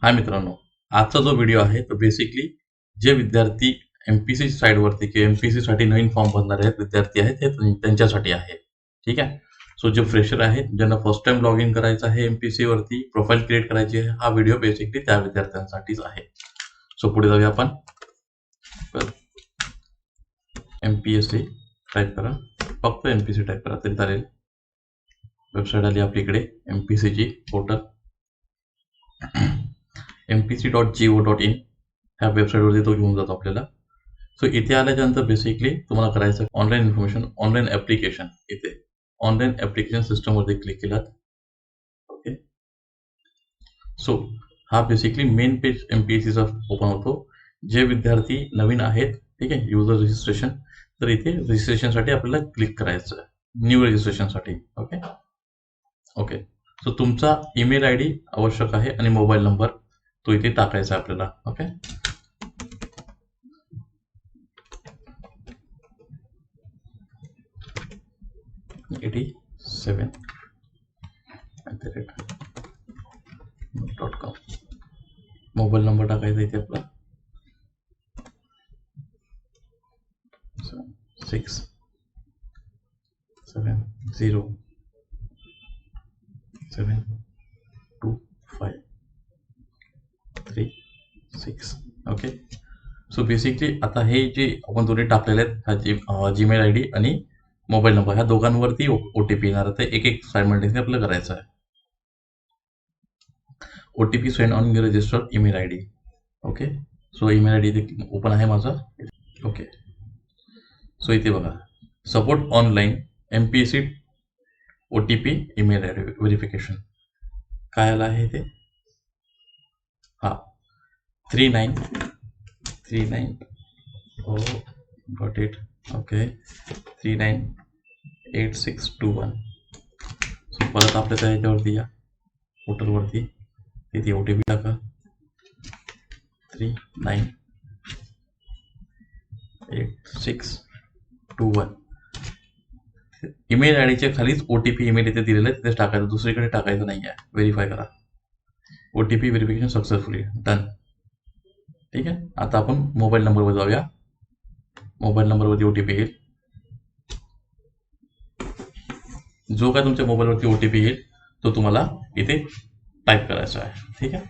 हाय मित्रांनो, आजचा जो व्हिडिओ आहे तो बेसिकली जे विद्यार्थी एमपीसी साईडवरती किंवा एमपीसी साठी नवीन फॉर्म भरणारे आहेत विद्यार्थी आहेत ते त्यांच्यासाठी आहे. ठीक आहे. सो जे फ्रेशर आहेत ज्यांना फर्स्ट टाइम लॉग इन करायचं आहे एमपीसी वरती प्रोफाईल क्रिएट करायची आहे, हा व्हिडिओ बेसिकली त्या विद्यार्थ्यांसाठीच आहे. सो पुढे जाऊया आपण. एमपीएससी टाईप करा, फक्त एमपीसी टाईप करा तरी चालेल. वेबसाईट आली आपल्याकडे एमपीसीची पोर्टल mpc.go.in ह्या वेबसाईटवरती तो घेऊन जातो आपल्याला. सो इथे आल्याच्यानंतर बेसिकली तुम्हाला करायचं ऑनलाईन इन्फॉर्मेशन, ऑनलाईन ऍप्लिकेशन. इथे ऑनलाईन ऍप्लिकेशन सिस्टमवरती क्लिक केलात. ओके. सो हा बेसिकली मेन पेज एमपीएससीचा ओपन होतो. जे विद्यार्थी नवीन आहेत, ठीक आहे, युजर रजिस्ट्रेशन, तर इथे रजिस्ट्रेशनसाठी आपल्याला क्लिक करायचं आहे, न्यू रजिस्ट्रेशनसाठी. Okay okay. सो तुमचा ईमेल आय डी आवश्यक आहे आणि मोबाईल नंबर तो इथे टाकायचा आहे आपल्याला. ओके. .com मोबाईल नंबर टाकायचा इथे आपला 670725336. ओके. सो बेसिकली आता हे जे आपण दोन्ही टाकलेले आहेत, हा जीमेल आय डी आणि मोबाईल नंबर, ह्या दोघांवरती ओटीपी येणार आहे. एक एक सायमल्टेनियसली आपल्याला करायचं आहे. OTP send on your registered email I D. Okay. So email I D इथे ओपन आहे माझा. ओके. सो इथे बघा, support online MPSC OTP email I D verification काय आलं आहे ते. हा 3939 ओ गॉट इट. ओके. 398621. सो परत आपल्या त्या ह्याच्यावरती या पोर्टलवरती, तिथे ओटीपी टाका 398621. ईमेल आय डीच्या खालीच ओटीपी ईमेल इथे दिलेलं आहे, तिथेच टाकायचं, दुसरीकडे टाकायचं नाही आहे. व्हेरीफाय करा. OTP verification successfully done. ठीक आहे. आता आपण मोबाईल नंबरवर जाऊया. मोबाईल नंबरवरती ओटीपी येईल, जो काय तुमच्या मोबाईलवरती ओटीपी येईल तो तुम्हाला इथे टाईप करायचा आहे. ठीक आहे.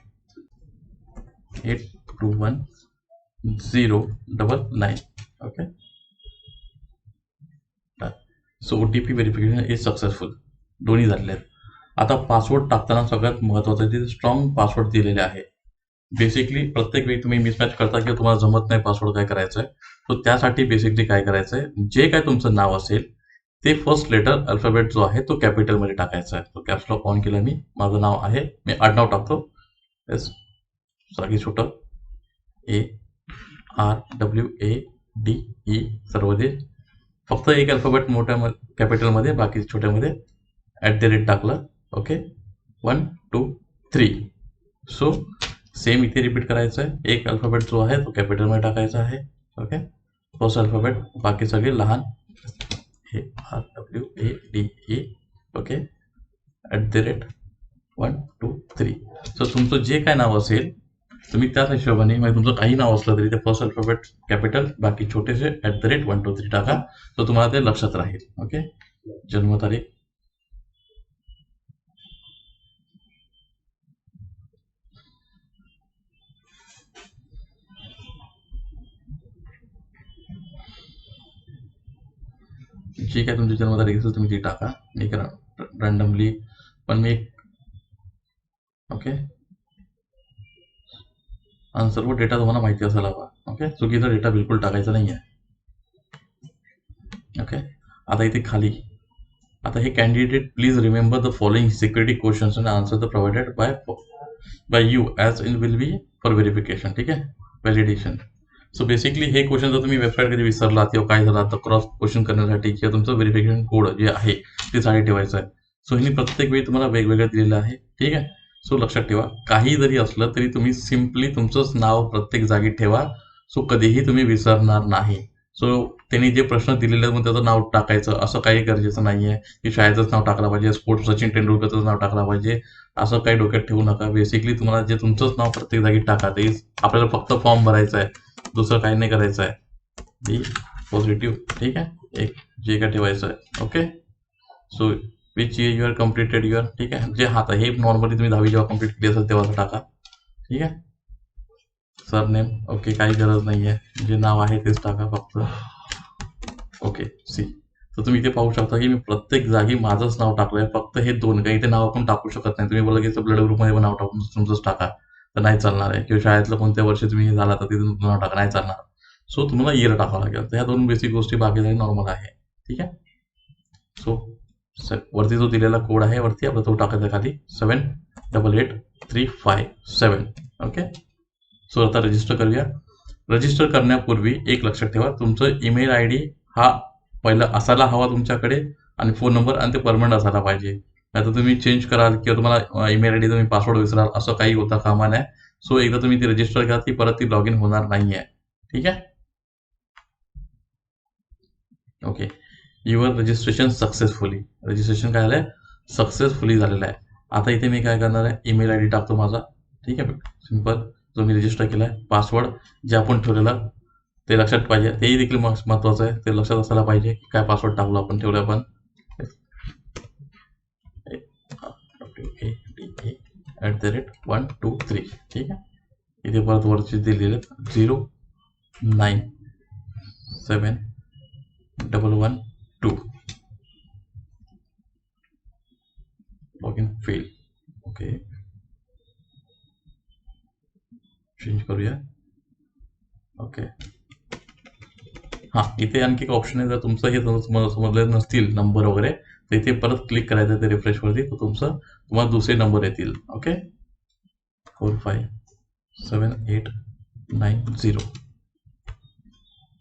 821099. Okay. So OTP verification is successful, दोन्ही झालेले आहेत. आता पासवर्ड टाकताना सगळ्यात महत्त्वाचं तिथे स्ट्रॉंग पासवर्ड दिलेले आहे. बेसिकली प्रत्येक वेळी तुम्ही मिसमॅच करता किंवा तुम्हाला जमत नाही पासवर्ड काय करायचं आहे, तो त्यासाठी बेसिकली काय करायचं आहे, जे काय तुमचं नाव असेल ते फर्स्ट लेटर अल्फाबेट जो आहे तो कॅपिटलमध्ये टाकायचा आहे. तो कॅप्स लॉक ऑन केला मी. माझं नाव आहे, मी आडनाव टाकतो एस जागी छोटं ARWADE सर्व दे. फक्त एक अल्फाबेट मोठ्या कॅपिटलमध्ये, बाकी छोट्यामध्ये @ टाकलं. ओके. 1 2 3. सो सेम इथे रिपीट करायचं आहे. एक अल्फाबेट जो आहे तो कॅपिटलमध्ये टाकायचा आहे. ओके. फर्स्ट अल्फाबेट, बाकी सगळे लहान ARWADE. ओके. @ 1 2 3. सो तुमचं जे काय नाव असेल तुम्ही त्याच हिशोबाने, म्हणजे तुमचं काही नाव असलं तरी ते फर्स्ट अल्फाबेट कॅपिटल, बाकी छोटेसे @ 1 2 3 टाका, तर तुम्हाला ते लक्षात राहील. ओके. जन्मतारीख, जी काय तुमची जन्मतारीख असेल तुम्ही ती टाका. मी रँडमली पण मी ओके. आणि सर्व डेटा तुम्हाला माहिती असायला हवा. ओके. चुकीचा डेटा बिलकुल टाकायचा नाही आहे. ओके. आता इथे खाली, आता हे candidate please remember the following security questions and answer the provided bye you as in will be for verification. ठीक आहे, व्हॅलिडेशन. सो बेसिकली हे क्वेश्चन जर तुम्ही वेबसाईट कधी विसरला किंवा काय झालं तर क्रॉस क्वेश्चन करण्यासाठी किंवा तुमचं व्हेरिफिकेशन कोड जे आहे ते साठी ठेवायचं आहे. सो हे प्रत्येक वेळी तुम्हाला वेगवेगळं दिलेलं आहे. ठीक आहे. सो लक्षात ठेवा, काही जरी असलं तरी तुम्ही सिम्पली तुमचंच नाव प्रत्येक जागी ठेवा. सो कधीही तुम्ही विसरणार नाही. सो त्यांनी जे प्रश्न दिलेले आहेत मग त्याचं नाव टाकायचं असं काही गरजेचं नाहीये की शाळेचंच नाव टाकलं पाहिजे, स्पोर्ट्स सचिन तेंडुलकरचं नाव टाकलं पाहिजे, असं काही डोक्यात ठेवू नका. बेसिकली तुम्हाला जे तुमचंच नाव प्रत्येक जागी टाका, ते आपल्याला फक्त फॉर्म भरायचा आहे, दुसरं काही नाही करायचं आहे. बी पॉझिटिव्ह, ठीक आहे, एक जे काय ठेवायचं आहे. Okay, so which year you are completed your, ठीक आहे, जे हात हे नॉर्मली तुम्ही 10वी जेव्हा कम्प्लीट केली असेल तेव्हा टाका. ठीक आहे, सरनेम ओके, काही गरज नाही आहे, जे नाव आहे तेच टाका फक्त. Okay, see. तर तुम्ही इथे पाहू शकता की मी प्रत्येक जागी माझंच नाव टाकलंय, फक्त हे 2 काही इथे नाव आपण टाकू शकत नाही. तुम्ही बोला की ब्लड ग्रुपमध्ये नाव टाकून तुमचंच टाका, तर नाही चालणार आहे. किंवा शाळेतलं कोणत्या वर्षी तुम्ही झाला तर तिथे तुमचं नाव टाका, नाही चालणार. सो तुम्हाला इयर टाकावं लागेल. तर ह्या 2 बेसिक गोष्टी, बाकी काही नॉर्मल आहे. ठीक आहे, सो वरती जो दिलेला कोड आहे वरती आपला तो टाकायचा खाली 788357. ओके, सो आता रजिस्टर करूया. रजिस्टर करण्यापूर्वी एक लक्षात ठेवा, तुमचं ईमेल आय डी हा पहिला असायला हवा तुमच्याकडे, आणि फोन नंबर आणि ते परमनंट असायला पाहिजे. नाहीतर तुम्ही चेंज कराल किंवा तुम्हाला ईमेल आय डी तुम्ही पासवर्ड विसराल, असं काही होता कामा नये. सो एकदा तुम्ही ती रजिस्टर करा, ती परत ती लॉग इन होणार नाहीये. ठीक आहे, okay. Your registration successfully, registration काय झालंय, सक्सेसफुली झालेलं आहे. आता इथे मी काय करणार आहे, ईमेल आय डी टाकतो माझा. ठीक आहे, सिंपल, जो मी रजिस्टर केलाय. पासवर्ड जे आपण ठेवलेला ते लक्षात पाहिजे, तेही देखील महत्वाचं आहे, ते लक्षात असायला पाहिजे काय पासवर्ड टाकलो आपण, ठेवलं आपण @123. ठीक आहे, इथे परत वरची दिलेले 0971112 log in fail. Okay, change करूया. ओके, हां, इथे आणखी एक ऑप्शन आहे, जर तुमचं हे समजलं नसतील नंबर वगैरे, तर इथे परत क्लिक करायचं ते रिफ्रेशवरती, तर तुम्हाला दुसरे नंबर येतील. Okay, 45789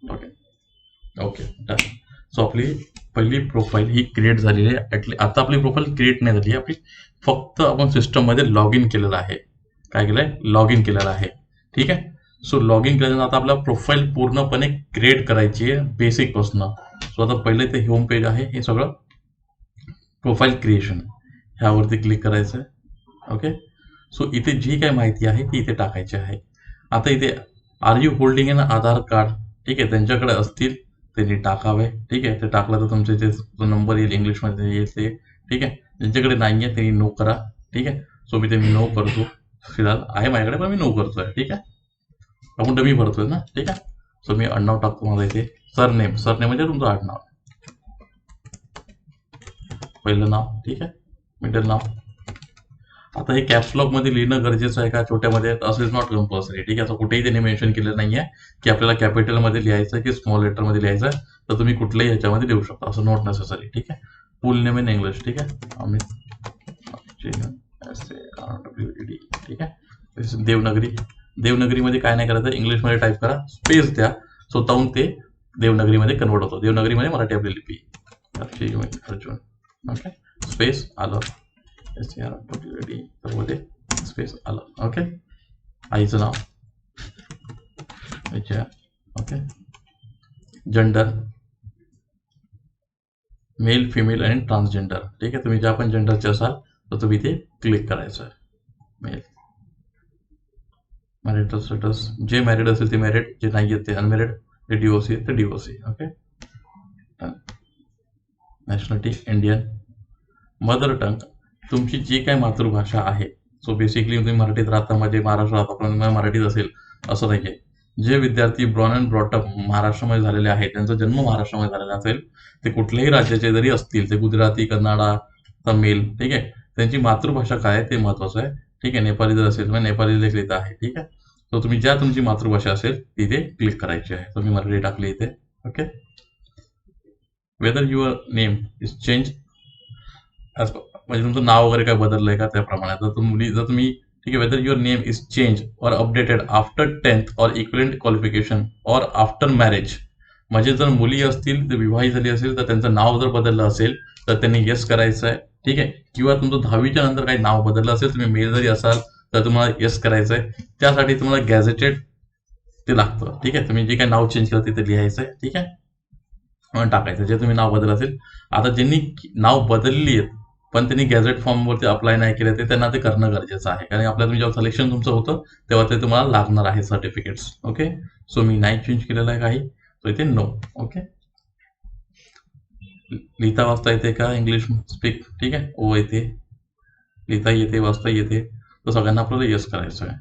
okay. Okay, done. So आपली पहिली प्रोफाईल ही क्रिएट झालेली आहे. आता आपली प्रोफाईल क्रिएट नाही झाली, आपली फक्त आपण सिस्टममध्ये लॉग इन केलेलं आहे. काय केलंय, लॉग इन केलेलं आहे. ठीक आहे, सो लॉग इन केल्यानंतर आता आपल्याला प्रोफाईल पूर्णपणे क्रिएट करायची आहे बेसिक पासून. सो आता पहिले ते होम पेज आहे, हे सगळं प्रोफाईल क्रिएशन, ह्यावरती क्लिक करायचं आहे. ओके, सो इथे जी काय माहिती आहे ती इथे टाकायची आहे. आता इथे are you holding an Aadhaar card, ठीक आहे, त्यांच्याकडे असतील त्यांनी टाकावे. ठीक आहे, ते टाकलं तर तुमचे जे नंबर येईल इंग्लिशमध्ये येईल ते. ठीक आहे, ज्यांच्याकडे नाही आहे त्यांनी नो करा. ठीक आहे, सो मी ते नो करतो. फिलहाल आहे माझ्याकडे, पण मी नो करतोय. ठीक आहे, आपण डमी भरतोय ना. ठीक आहे, सो मी आडनाव टाकतो मला इथे. सरनेम म्हणजे तुमचं आडनाव, पहिलं नाव. ठीक आहे, मिडल नाव. आता हे कॅप्स लॉक मध्ये लिहिणं गरजेचं आहे का, छोट्यामध्ये, असं इज नॉट कंपल्सरी. ठीक आहे, असं कुठेही त्यांनी मेन्शन केलं नाहीये की आपल्याला कॅपिटल मध्ये लिहायचं की स्मॉल लेटर मध्ये लिहायचं, तर तुम्ही कुठल्याही ह्याच्यामध्ये लिहू शकता, असं नॉट नेसेसरी. ठीक आहे, फुल नेम इन इंग्लिश. ठीक आहे, अमित SARWED. ठीक आहे, देवनगरीमध्ये काय नाही करायचं, इंग्लिशमध्ये टाईप करा, स्पेस द्या, स्वतःहून ते देवनगरीमध्ये कन्वर्ट होतो. देवनगरीमध्ये मराठी आपली लिपी अर्जुन. ओके, स्पेस आलं, SARWED मध्ये स्पेस आलं. ओके, आईचं नाव Vijaya. Okay, gender male, female आणि ट्रान्सजेंडर. ठीक आहे, तुम्ही ज्या पण जेंडरचे असाल तर तुम्ही ते क्लिक करायचं आहे. मेल, मॅरिटल स्टेटस, जे मॅरिड असेल ते मॅरिड, जे नाही आहेत ते अनमॅरिड, जे डिवोर्सी ते divorcee. Okay, nationality Indian. Mother tongue, तुमची जी काय मातृभाषा आहे. सो बेसिकली तुम्ही मराठीत राहता, म्हणजे महाराष्ट्रात आपण मराठीत असेल असं नाहीये. जे विद्यार्थी ब्रॉन अँड ब्रॉटअप महाराष्ट्रामध्ये झालेले आहेत, त्यांचा जन्म महाराष्ट्रामध्ये झालेला असेल, ते कुठल्याही राज्याचे जरी असतील, ते गुजराती, कन्नडा, तमिळ, ठीक आहे, त्यांची मातृभाषा काय आहे ते महत्वाचं आहे. ठीक आहे, नेपाळी जर असेल तर नेपाळी देखील आहे. ठीक आहे, तर तुम्ही ज्या तुमची मातृभाषा असेल तिथे क्लिक करायची आहे. तुम्ही मराठी टाकली इथे. Okay, whether your name is change, म्हणजे तुमचं नाव वगैरे काय बदललंय का त्याप्रमाणे. जर तुम्ही ठीक आहे, whether your name is change or updated after 10th or equivalent qualification or after marriage, म्हणजे जर मुली असतील, तर विवाहित झाली असेल, तर त्यांचं नाव जर बदललं असेल तर त्यांनी येस करायचं आहे. ठीक आहे, किंवा तुमचं 10वीच्या नंतर काही नाव बदललं असेल, तुम्ही मेल जरी असाल तर तुम्हाला येस करायचं आहे. त्यासाठी तुम्हाला गॅझेटेड ते लागतं. ठीक आहे, तुम्ही जे काही नाव चेंज केलं तिथे लिहायचं आहे. ठीक आहे, म्हणून टाकायचं जे तुम्ही नाव बदल असेल. आता ज्यांनी नाव बदलली आहेत पण त्यांनी गॅझेट फॉर्मवरती अप्लाय नाही केलं ते त्यांना ते करणं गरजेचं आहे, कारण आपल्या तुम्ही जेव्हा सिलेक्शन तुमचं होतं तेव्हा ते तुम्हाला लागणार आहे सर्टिफिकेट्स. ओके, सो मी नाही चेंज केलेलं आहे काही, सो इथे नो. ओके, लिहिता वाचता येते का इंग्लिश स्पीक? ठीक आहे, ओ येते, लिहिता येते, वाचता येते, तर सगळ्यांना आपल्याला येस करायचं आहे.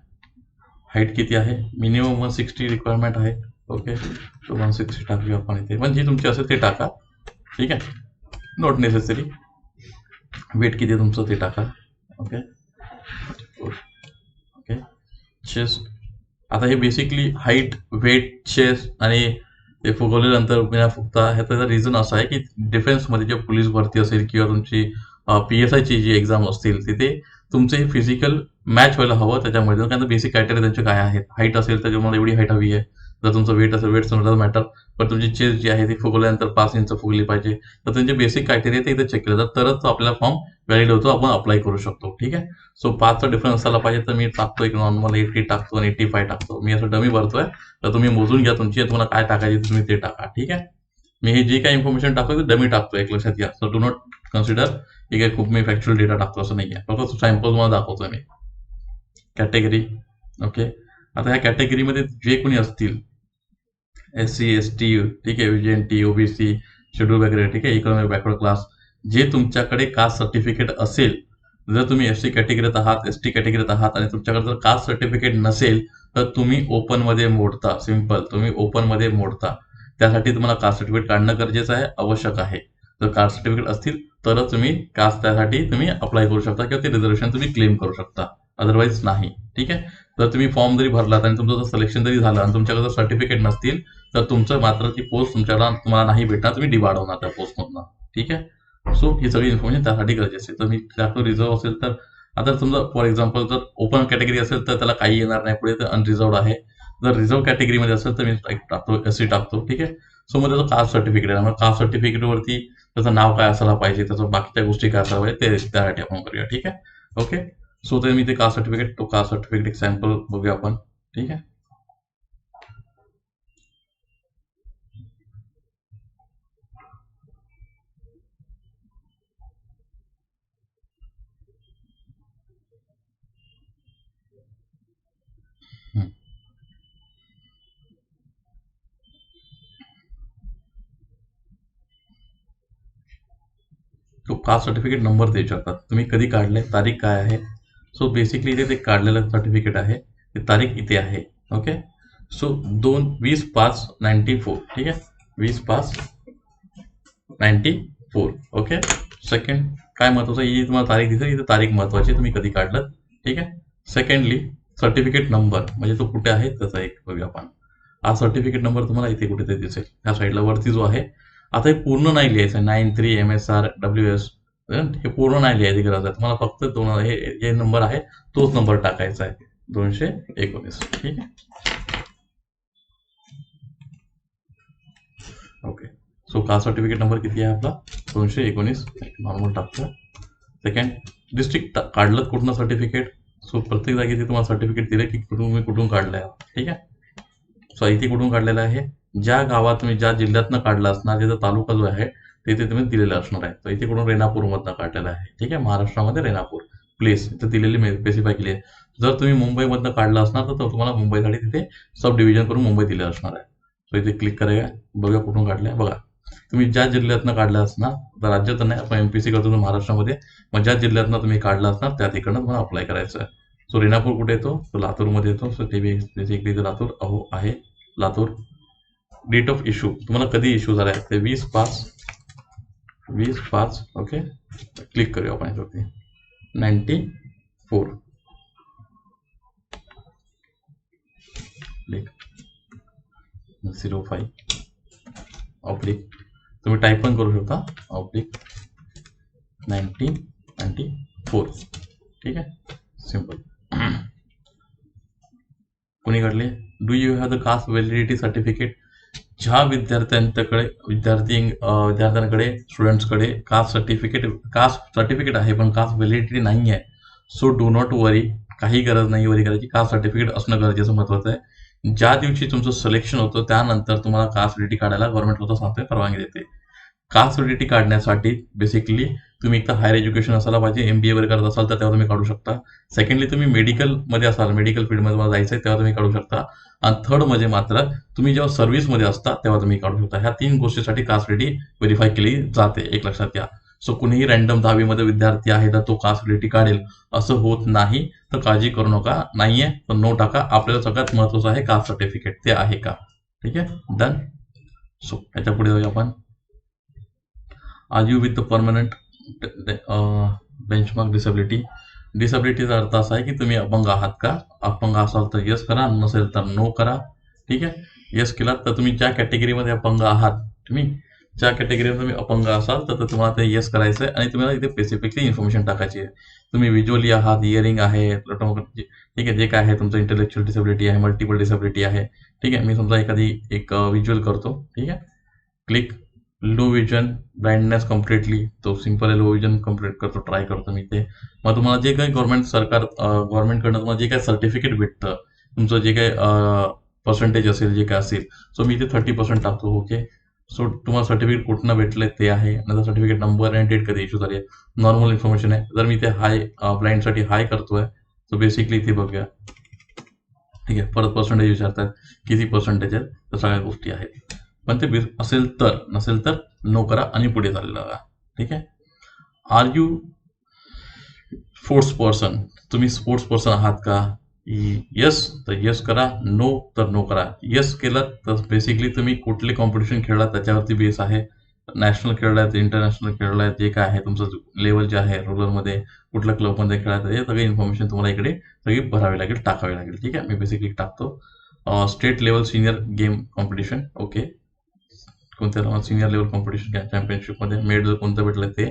हाईट किती आहे? मिनिमम 160 रिक्वायरमेंट आहे. ओके, तो 160 टाकूया आपण इथे, पण जी तुमची असेल ते टाका. ठीक आहे, नॉट नेसेसरी. वेट किती आहे तुमचं ते टाका. Okay okay, chest. आता हे बेसिकली हाईट, वेट, चेस्ट आणि ते फुगवलेल्यानंतर बिना फुगता ह्याचा रिझन असा आहे की डिफेन्समध्ये जे पोलीस भरती असेल किंवा तुमची PSI ची जी एक्झाम असतील तिथे तुमचे फिजिकल मॅच व्हायला हवं त्याच्यामध्ये, कारण बेसिक क्रायटेरिया त्यांचे काय आहेत. हाईट असेल तर तुम्हाला एवढी हाईट हवी आहे. जर तुमचं वेट असेल, वेट डझंट मॅटर, पण तुमची चेस्ट जी आहे ती फुगवल्यानंतर 5 इंच फुगली पाहिजे. तर त्यांचे बेसिक क्रायटेरिया ते इथे चेक केले जातात, तरच आपल्याला फॉर्म व्हॅलिड होतो, आपण अप्लाय करू शकतो. ठीक आहे, सो 5चा डिफरन्स असायला पाहिजे, तर मी टाकतो एक नॉर्मल 80 टाकतो आणि 85 टाकतो. मी असं डमी भरतोय, तर तुम्ही मोजून घ्या तुमची, तुम्हाला काय टाकायचे तुम्ही ते टाका. ठीक आहे, मी हे जे काही इन्फॉर्मेशन टाकतो ते डमी टाकतो, एक लक्षात घ्या. सो डू नॉट कन्सिडर ठीक आहे खूप मी फॅक्च्युअल डेटा टाकतो असं नाही आहे, फक्त सॅम्पल तुम्हाला दाखवतोय मी. कॅटेगरी. ओके, आता ह्या कॅटेगरीमध्ये जे कोणी असतील SC ST, ठीक आहे, VGNT, OBC, शेड्यूल वगैरे, ठीक आहे, इकॉनॉमिक बॅकवर्ड क्लास, जे तुमच्याकडे कास्ट सर्टिफिकेट असेल, जर तुम्ही SC कॅटेगरीत आहात, ST कॅटेगरीत आहात आणि तुमच्याकडे जर कास्ट सर्टिफिकेट नसेल तर तुम्ही ओपनमध्ये मोडता. सिम्पल, तुम्ही ओपनमध्ये मोडता. त्यासाठी तुम्हाला कास्ट सर्टिफिकेट काढणं गरजेचं आहे, आवश्यक आहे. जर कास्ट सर्टिफिकेट असतील तरच तुम्ही कास्ट त्यासाठी तुम्ही अप्लाय करू शकता किंवा ते रिझर्वेशन तुम्ही क्लेम करू शकता, अदरवाईज नाही. ठीक आहे, जर तुम्ही फॉर्म जरी भरलात आणि तुमचं जर सिलेक्शन जरी झालं आणि तुमच्याकडे जर सर्टिफिकेट नसतील तर तुमचं मात्र ती पोस्ट तुम्हाला नाही भेटणार, तुम्ही डिबार्ड होणार त्या पोस्टमधनं. ठीक आहे, सो ही सगळी इन्फॉर्मेशन त्यासाठी गरजेची आहे. तर मी त्यात रिझर्व असेल तर आता समजा फॉर एक्झाम्पल जर ओपन कॅटेगरी असेल तर त्याला काही येणार नाही पुढे, तर अनरिझर्वड आहे. जर रिझर्व कॅटेगरीमध्ये असेल तर मी टाकतो SC टाकतो. ठीक आहे, सो मग त्याचं कास्ट सर्टिफिकेट आहे, कास्ट सर्टिफिकेटवरती त्याचं नाव काय असायला पाहिजे, त्याचं बाकीच्या गोष्टी काय असायला पाहिजे ते त्यासाठी आपण करूया. ठीक आहे, ओके, सो ते मी ते कास्ट सर्टिफिकेट, तो कास्ट सर्टिफिकेट एक सॅम्पल बघूया आपण. ठीक आहे, तो कास्ट सर्टिफिकेट नंबर ते विचारतात, तुम्ही कधी काढले, तारीख काय आहे. सो बेसिकली इथे ते काढलेलं सर्टिफिकेट आहे, ती तारीख इथे आहे. Okay, so 20/5/94. ठीक आहे, 20/5/94. ओके, सेकंड काय महत्वाचं, ही तुम्हाला तारीख दिसेल, इथे तारीख महत्वाची, तुम्ही कधी काढलं. ठीक आहे, सेकंडली सर्टिफिकेट नंबर म्हणजे तो कुठे आहे त्याचा एक बघूया आपण. हा सर्टिफिकेट नंबर तुम्हाला इथे कुठेतरी दिसेल, ह्या साईडला वरती जो आहे. आता हे पूर्ण नाही लिहायचं, 93 MSR WS हे पूर्ण नाही लिहायची गरज आहे तुम्हाला, फक्त हे जे नंबर आहे तोच नंबर टाकायचा आहे, 219. ठीक आहे, okay, so caste certificate number किती आहे आपला, 219, नॉर्मल टाकतो. सेकंड, डिस्ट्रिक्ट काढलं कुठनं सर्टिफिकेट, सो प्रत्येक जागी तुम्हाला सर्टिफिकेट दिलं की तुम्ही कुठून काढलंय. ठीक आहे, सो इथे कुठून काढलेलं आहे, ज्या गावात तुम्ही ज्या जिल्ह्यातनं काढला असणार, ज्याचा तालुका जो आहे तिथे तुम्ही दिलेलं असणार आहे. तर इथे कुठून रेणापूरमधनं काढलेलं आहे. ठीक आहे, महाराष्ट्रामध्ये रेणापूर प्लेस इथे दिलेली स्पेसिफाय केली आहे. जर तुम्ही मुंबईमधनं काढला असणार तर तुम्हाला मुंबईसाठी तिथे सब डिव्हिजन करून मुंबई दिले असणार आहे. सो इथे क्लिक करायला बघा कुठून काढलंय. बघा तुम्ही ज्या जिल्ह्यातनं काढला असणार, तर राज्यात नाही, आपण MPC करतो महाराष्ट्रामध्ये, मग ज्या जिल्ह्यातनं तुम्ही काढला असणार त्या ठिकाणी तुम्हाला अप्लाय करायचं आहे. सो रेणापूर कुठे येतो, तो लातूरमध्ये येतो. सो ते बेसिकली लातूर आहे, लातूर. डेट ऑफ इश्यू तुम्हाला कधी इश्यू झाला आहे ते 20/5. ओके, क्लिक करूया आपण याच्यावरती. 94 क्लिक, 05 ऑब्लिक, तुम्ही टाईप पण करू शकता, ऑब्लिक 1994. ठीक आहे, सिंपल. कोणी काढले, do you have the caste validity certificate. ज्या विद्यार्थ्यांकडे स्टुडंट्सकडे कास्ट सर्टिफिकेट आहे पण कास्ट व्हॅलिडिटी नाही आहे, सो डू नॉट वरी, काही गरज नाही वरी करायची. कास्ट सर्टिफिकेट असणं गरजेचं महत्वाचं आहे. ज्या दिवशी तुमचं सिलेक्शन होतं त्यानंतर तुम्हाला कास्ट व्हॅलिडिटी काढायला गव्हर्नमेंट स्वतः सांगते, परवानगी देते. कास्ट व्हॅलिडिटी काढण्यासाठी बेसिकली तुम्ही एक तर हायर एज्युकेशन असायला पाहिजे, MBA वगैरे करत असाल तर तेव्हा तुम्ही काढू शकता. सेकंडली तुम्ही मेडिकलमध्ये असाल, मेडिकल फील्डमध्ये तुम्हाला जायचं आहे तेव्हा तुम्ही काढू शकता. आणि थर्ड म्हणजे मात्र तुम्ही जेव्हा सर्व्हिसमध्ये असता तेव्हा तुम्ही काढू शकता. ह्या 3 गोष्टीसाठी कास्ट व्हॅलिडिटी व्हेरीफाय केली जाते, एक लक्षात घ्या. सो कुणीही रँडम 10वीमध्ये विद्यार्थी आहे तर तो कास्ट व्हॅलिडिटी काढेल असं होत नाही, तर काळजी करू नका. नाहीये तर नो टाका. आपल्याला सगळ्यात महत्त्वाचं आहे कास्ट सर्टिफिकेट, ते आहे का. ठीक आहे, डन. सो याच्या पुढे जाऊया आपण. Are you with the permanent benchmark disability. डिसेबिलिटीचा अर्थ असा आहे की तुम्ही अपंग आहात का. अपंग असाल तर यस करा, नसेल तर नो करा. ठीक आहे, यस केलात तर तुम्ही ज्या कॅटेगरीमध्ये अपंग आहात, तुम्ही ज्या कॅटेगरीमध्ये तुम्ही अपंग असाल तर तुम्हाला ते यस करायचं आहे आणि तुम्हाला इथे स्पेसिफिकली इन्फॉर्मेशन टाकायची आहे. तुम्ही विज्युअली आहात, हिअरिंग आहे, ठीक आहे, जे काय आहे तुमचं इंटेलेक्च्युअल डिसेबिलिटी आहे, मल्टिपल डिसेबिलिटी आहे. ठीक आहे, मी समजा एखादी एक विज्युअल करतो. ठीक आहे, click. Low vision blindness completely, तो सिंपल आहे. लो विजन कम्प्लीट करतो, ट्राय करतो मी ते. मग तुम्हाला जे काही गव्हर्नमेंटकडनं तुम्हाला जे काही सर्टिफिकेट भेटतं, तुमचं जे काही पर्सेंटेज असेल, जे काय असेल, सो मी इथे 30% टाकतो. ओके, सो तुम्हाला सर्टिफिकेट कुठनं भेटलं ते आहे, नंतर सर्टिफिकेट नंबर आणि डेट कधी इश्यू झाली आहे, नॉर्मल इन्फॉर्मेशन आहे. जर मी इथे हाय ब्लाइंडसाठी हाय करतोय, सो बेसिकली इथे बघूया. ठीक आहे, परत पर्सेंटेज विचारतात, किती पर्सेंटेज आहेत, तर सगळ्या गोष्टी आहेत. पण ते असेल तर, नसेल तर नो करा आणि पुढे चाललेला राहा. ठीक आहे. Are you sports person. तुम्ही स्पोर्ट्स पर्सन आहात का. यस तर यस करा, नो तर नो करा. यस केलं तर बेसिकली तुम्ही कुठले कॉम्पिटिशन खेळलात त्याच्यावरती बेस आहे. नॅशनल खेळलात, इंटरनॅशनल खेळलात, जे काय आहे तुमचं लेवल जे आहे, रुरलमध्ये कुठल्या क्लबमध्ये खेळायत, हे सगळे इन्फॉर्मेशन तुम्हाला इकडे सगळी भरावी लागेल, टाकावी लागेल. ठीक आहे, मी बेसिकली टाकतो. State level senior game competition. Okay, कोणत्या सिनियर लेवल कॉम्पिटिशन चॅम्पियनशिपमध्ये मेडल कोणतं भेटलं ते.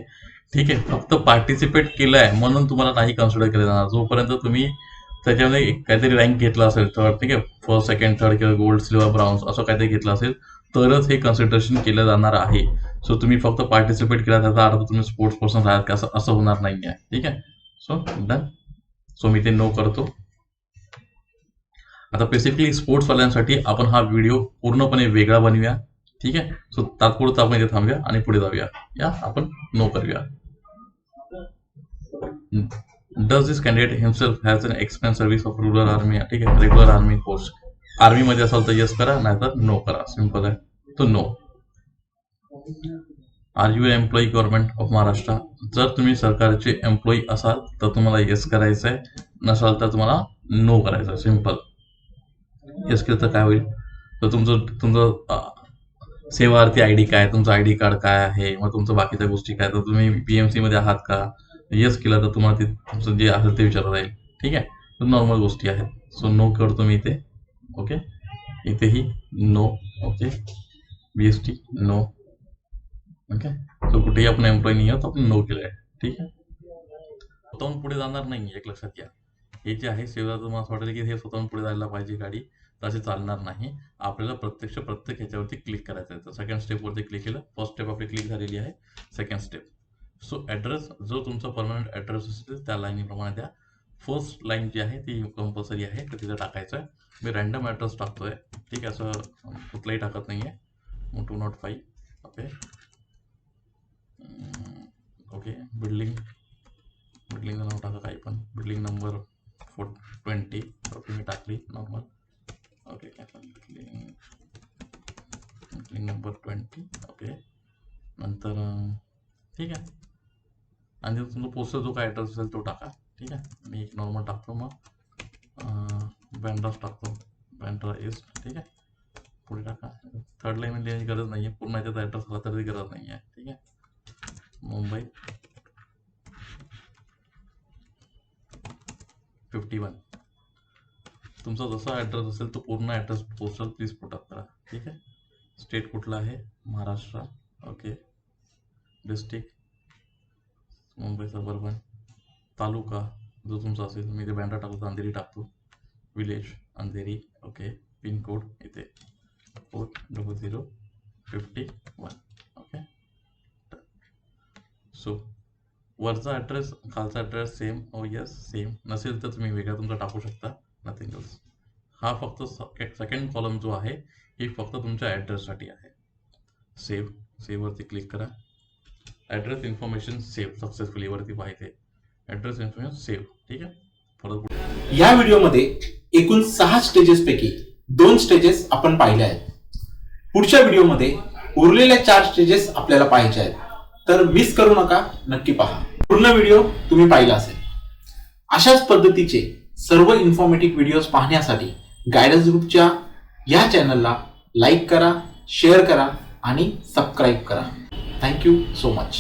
ठीक आहे, फक्त पार्टिसिपेट केलंय म्हणून तुम्हाला नाही कन्सिडर केलं जाणार. जोपर्यंत तुम्ही त्याच्यामध्ये काहीतरी रँक घेतला असेल तर, ठीक आहे, फर्स्ट, सेकंड, थर्ड किंवा गोल्ड, सिल्वर, ब्राउन्स असं काहीतरी घेतलं असेल तरच हे कन्सिडरेशन केलं जाणार आहे. सो तुम्ही फक्त पार्टिसिपेट केला त्याचा अर्थ तुम्ही स्पोर्ट्स पर्सन आहात का असं होणार नाही आहे. ठीक आहे, सो डन. सो मी ते नो करतो. आता बेसिकली स्पोर्ट्सवाल्यांसाठी आपण हा व्हिडिओ पूर्णपणे वेगळा बनवूया. ठीक आहे, सो तात्पुरतं आपण इथे थांबूया आणि पुढे जाऊया. या आपण नो करूया. Does this candidate himself has an expense service of rural army. ठीक आहे, रेग्युलर आर्मी पोस्ट. आर्मीमध्ये असाल तर येस करा, नाहीतर नो करा. सिंपल आहे, तो no. Are you employee government of Maharashtra. जर तुम्ही सरकारचे एम्प्लॉई असाल तर तुम्हाला येस करायचं आहे, नसाल तर तुम्हाला नो करायचं आहे. सिंपल. येस केलं तर काय होईल, तर तुमचं सेवार्थी आय डी काय, तुमचं आय डी कार्ड काय आहे, मग तुमचं बाकीच्या गोष्टी काय, तर तुम्ही PMC मध्ये आहात का. येस केलं तर तुम्हाला ते तुमचं जे असेल ते विचारलं जाईल. ठीक आहे, तर नॉर्मल गोष्टी आहेत. सो नो करतो मी इथे. ओके, इथेही no. Okay, BST no. Okay, so कुठेही आपण एम्प्लॉई नाही आहोत, आपण नो केलं आहे. ठीक आहे, स्वतःहून पुढे जाणार नाही, एक लक्षात घ्या. हे जे आहे सेवा, तुम्हाला असं वाटेल की हे स्वतःहून पुढे जायला पाहिजे गाडी, तर असे चालणार नाही. आपल्याला प्रत्येक ह्याच्यावरती क्लिक करायचं आहे. तर सेकंड स्टेपवरती क्लिक केलं, फर्स्ट स्टेप आपली क्लिक झालेली आहे. सेकंड स्टेप, सो ॲड्रेस, जो तुमचा परमनंट ॲड्रेस असेल त्या लाईनीप्रमाणे द्या. फर्स्ट लाईन जी आहे ती कंपल्सरी आहे, तर तिथं टाकायचं आहे. मी रँडम ॲड्रेस टाकतोय. ठीक आहे, असं कुठलाही टाकत नाही आहे. 205. ओके, ओके, बिल्डिंगचं नाव टाका काही पण. Building number 420. ओके, मी टाकली normal. Okay, building number 20. Okay, नंतर ठीक आहे, आणि तुमचा पोस्टल जो काय ॲड्रेस असेल तो टाका. ठीक आहे, मी एक नॉर्मल टाकतो. मग बँड्राच टाकतो, बँड्रा ईस्ट. ठीक आहे, पुढे टाका. थर्ड लाईन लिहायची गरज नाही आहे, पूर्ण याच्यात ॲड्रेस आला तरी गरज नाही आहे. ठीक आहे, मुंबई 51. तुमचा जसा ॲड्रेस असेल तो पूर्ण ॲड्रेस पोस्टल प्लीज पुटअप करा. ठीक आहे, स्टेट कुठला आहे, Maharashtra. Okay, district Mumbai suburban. Taluka जो तुमचा असेल, मी इथे बँड्रा टाकतो, अंधेरी टाकतो. विलेज अंधेरी. ओके, पिनकोड इथे 40051. ओके, सो वरचा ॲड्रेस, खालचा ॲड्रेस सेम. ओ यस, सेम. नसेल तर तुम्ही वेगळा तुमचा टाकू शकता, नथिंग एल्स. हा फक्त सेकंड कॉलम जो आहे ही फक्त तुमच्या ॲड्रेससाठी आहे. सेव्हवरती क्लिक करा. ॲड्रेस इन्फॉर्मेशन सेव्ह सक्सेसफुली वरती पाहिजे. Address information save. ठीक आहे. परत या व्हिडिओमध्ये एकूण 6 स्टेजेस पैकी 2 स्टेजेस आपण पाहिले आहेत. पुढच्या व्हिडिओमध्ये उरलेल्या 4 स्टेजेस आपल्याला पाहायचे आहेत. तर मिस करू नका, नक्की पहा. पूर्ण व्हिडिओ तुम्ही पाहिला असेल. अशाच पद्धतीचे सर्व इन्फॉर्मेटिव्ह व्हिडिओज पाहण्यासाठी गायडन्स ग्रुपच्या या चॅनलला लाईक करा, शेअर करा आणि सबस्क्राईब करा. Thank you so much.